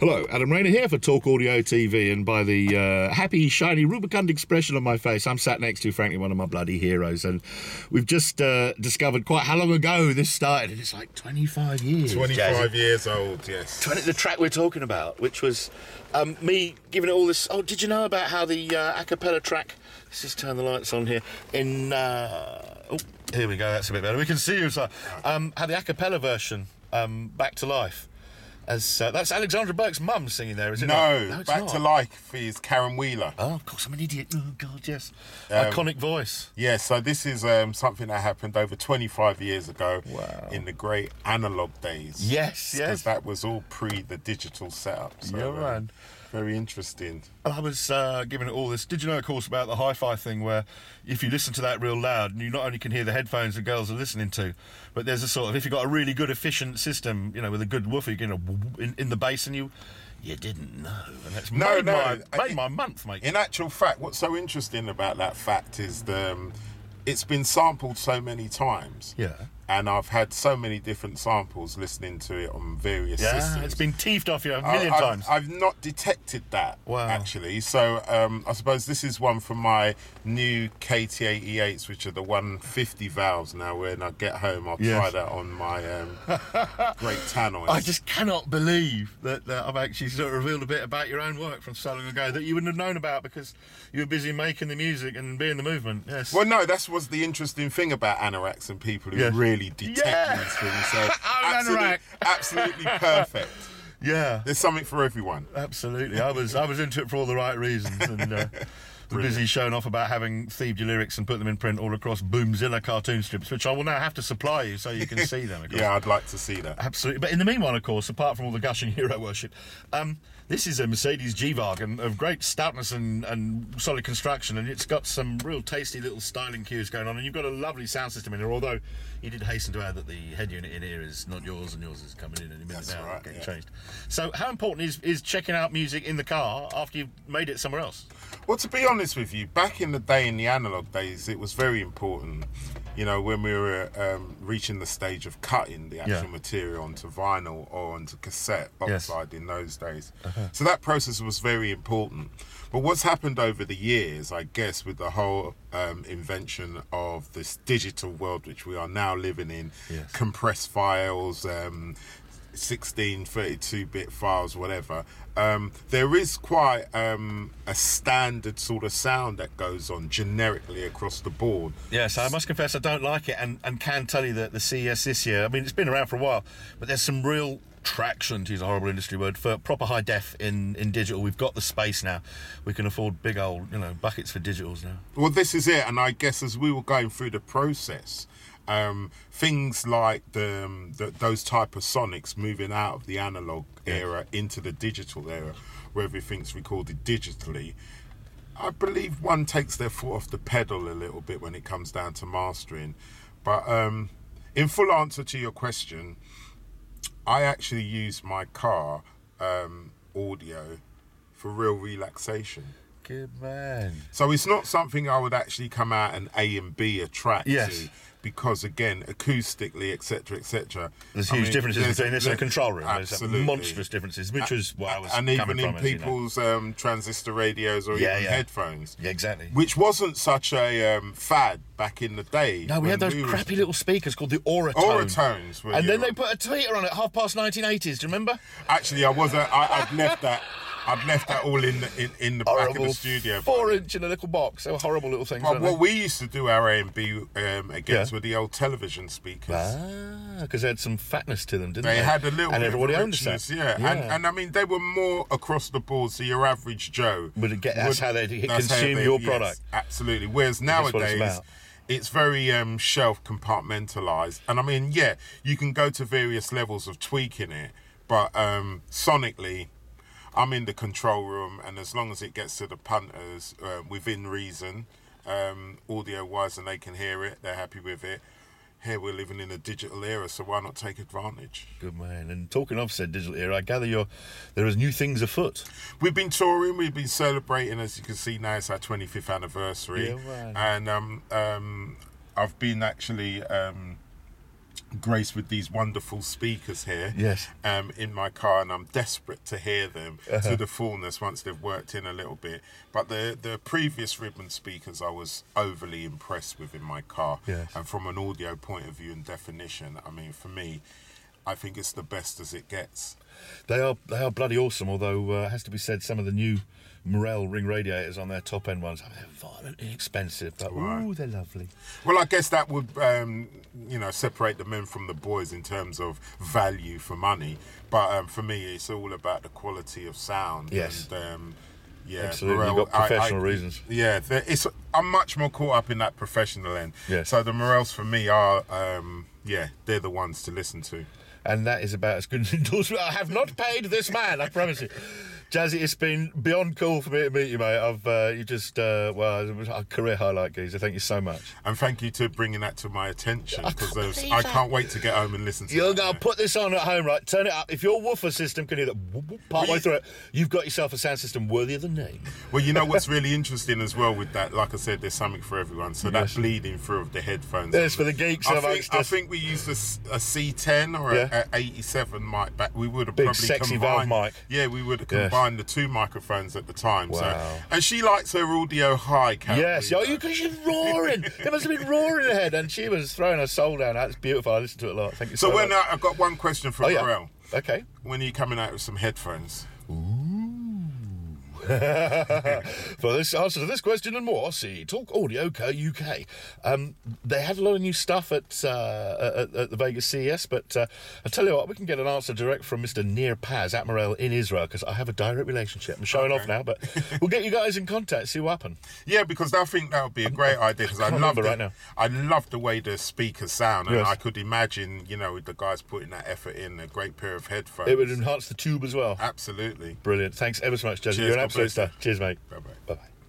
Hello, Adam Rayner here for Talk Audio TV, and by the happy, shiny, rubicund expression on my face, I'm sat next to, frankly, one of my bloody heroes, and we've just discovered quite how long ago this started, and it's like 25 years. 25 years old, yes. The track we're talking about, which was me giving it all this... Oh, did you know about how the a cappella track... Let's just turn the lights on here. Oh, here we go, that's a bit better. We can see you, sir. How the a cappella version, Back to Life. That's Alexandra Burke's mum singing there, is it? No, Back to Life is Karen Wheeler. Oh, of course, I'm an idiot. Oh, God, yes. Iconic voice. Yeah, so this is something that happened over 25 years ago in the great analogue days. Yes, yes. Because that was all pre the digital setup. So, yeah, man. Very interesting. I was giving it all this. Did you know, of course, about the hi-fi thing where if you listen to that real loud, and you not only can hear the headphones the girls are listening to, but there's a sort of, if you've got a really good efficient system, you know, with a good woofer, you know, in the bass, and you didn't know. And that's made my month, mate. In actual fact, what's so interesting about that fact is it's been sampled so many times. Yeah. And I've had so many different samples listening to it on various systems. Yeah, it's been teethed off you a million times. I've not detected that, actually. So I suppose this is one from my new KT88s, which are the 150 valves now. When I get home, I'll try that on my great tannoys. I just cannot believe that I've actually sort of revealed a bit about your own work from so long ago that you wouldn't have known about because you were busy making the music and being the movement. Yes. Well, no, that was the interesting thing about anoraks and people who really detect these things. So absolutely perfect. Yeah, there's something for everyone. Absolutely, I was into it for all the right reasons, and busy showing off about having thieved your lyrics and put them in print all across Boomzilla cartoon strips, which I will now have to supply you so you can see them. Yeah, I'd like to see that. Absolutely, but in the meanwhile, of course, apart from all the gushing hero worship, this is a Mercedes G-Wagen of great stoutness and solid construction, and it's got some real tasty little styling cues going on, and you've got a lovely sound system in here, although you did hasten to add that the head unit in here is not yours, and yours is coming in any minute now, getting changed. So how important is checking out music in the car after you've made it somewhere else? Well, to be honest with you, back in the day, in the analogue days, it was very important, you know, when we were reaching the stage of cutting the actual material onto vinyl or onto cassette, oxide in those days. So that process was very important. But what's happened over the years, I guess, with the whole invention of this digital world which we are now living in, compressed files, 16, 32-bit files, whatever, there is quite a standard sort of sound that goes on generically across the board. Yes, I must confess I don't like it, and can tell you that the CES this year, I mean, it's been around for a while, but there's some real traction, to use a horrible industry word, for proper high def in digital. We've got the space now. We can afford big old, buckets for digitals now. Well, this is it, and I guess as we were going through the process, things like those type of sonics moving out of the analog era into the digital era, where everything's recorded digitally, I believe one takes their foot off the pedal a little bit when it comes down to mastering. But in full answer to your question, I actually use my car audio for real relaxation. Good man. So it's not something I would actually come out and A and B a track to, because again, acoustically, etc. There's huge differences between this and a control room. Absolutely. There's monstrous differences, which was what I was and even in from, people's transistor radios or even headphones. Yeah, exactly. Which wasn't such a fad back in the day. No, we had those crappy little speakers called the Oratones. And then they put a tweeter on it, 1980s. Do you remember? Actually, I'd left that. I'd left that all in the back of the studio. 4-inch in a little box. They were horrible little things. Well, what we used to do our A&B against were the old television speakers. Because they had some fatness to them, didn't they? They had a little and bit everybody of owned richness, a set. And I mean, they were more across the board, so your average Joe... That's how they consume your product. Absolutely. Whereas nowadays... It's very shelf compartmentalised. And I mean, you can go to various levels of tweaking it, but sonically... I'm in the control room, and as long as it gets to the punters within reason, audio-wise, and they can hear it, they're happy with it. Here we're living in a digital era, so why not take advantage? Good man. And talking of said digital era, I gather there is new things afoot. We've been touring, we've been celebrating, as you can see now, it's our 25th anniversary. Yeah, right. And I've been actually graced with these wonderful speakers here. Yes. In my car, and I'm desperate to hear them to the fullness once they've worked in a little bit. But the previous ribbon speakers I was overly impressed with in my car. Yes. And from an audio point of view and definition, I mean, for me, I think it's the best as it gets. They are bloody awesome, although it has to be said, some of the new Morel ring radiators on their top end ones, they're violently expensive, but ooh, they're lovely. Well, I guess that would separate the men from the boys in terms of value for money, but for me it's all about the quality of sound. Yes. And yeah, absolutely. Morel, You've got professional reasons. Yeah, I'm much more caught up in that professional end. Yes. So the Morels for me are they're the ones to listen to. And that is about as good an endorsement. I have not paid this man, I promise you. Jazzie, it's been beyond cool for me to meet you, mate. You just, it was a career highlight, geezer. Thank you so much. And thank you to bringing that to my attention, because I can't wait to get home and listen to it. You're going to put this on at home, right? Turn it up. If your woofer system can hear that whoop, whoop, partway through it, you've got yourself a sound system worthy of the name. Well, you know what's really interesting as well with that, like I said, there's something for everyone. So that bleeding through of the headphones. Yes, for the geeks amongst us. I think we used a C10 or a 87 mic back. We would have big probably sexy combined. valve mic. Yeah, we would have combined the two microphones at the time. Wow. So, and she likes her audio high. Yes, because she's roaring. It must have been roaring in her head, and she was throwing her soul down. That's beautiful. I listened to it a lot. Thank you so much. I've got one question for Morel. Okay. When are you coming out with some headphones? Ooh. For this answer to this question and more, see Talk Audio Co UK. They had a lot of new stuff at the Vegas CES, but I tell you what, we can get an answer direct from Mr. Nir Paz at Morel in Israel, because I have a direct relationship. I'm showing off now, but we'll get you guys in contact, see what happenens. Yeah, because I think that would be a great idea, because I love the way the speakers sound, and I could imagine, with the guys putting that effort in, a great pair of headphones. It would enhance the tube as well. Absolutely. Brilliant. Thanks ever so much, Jazzie. You're an absolute star. Cheers, mate. Bye-bye. Bye-bye.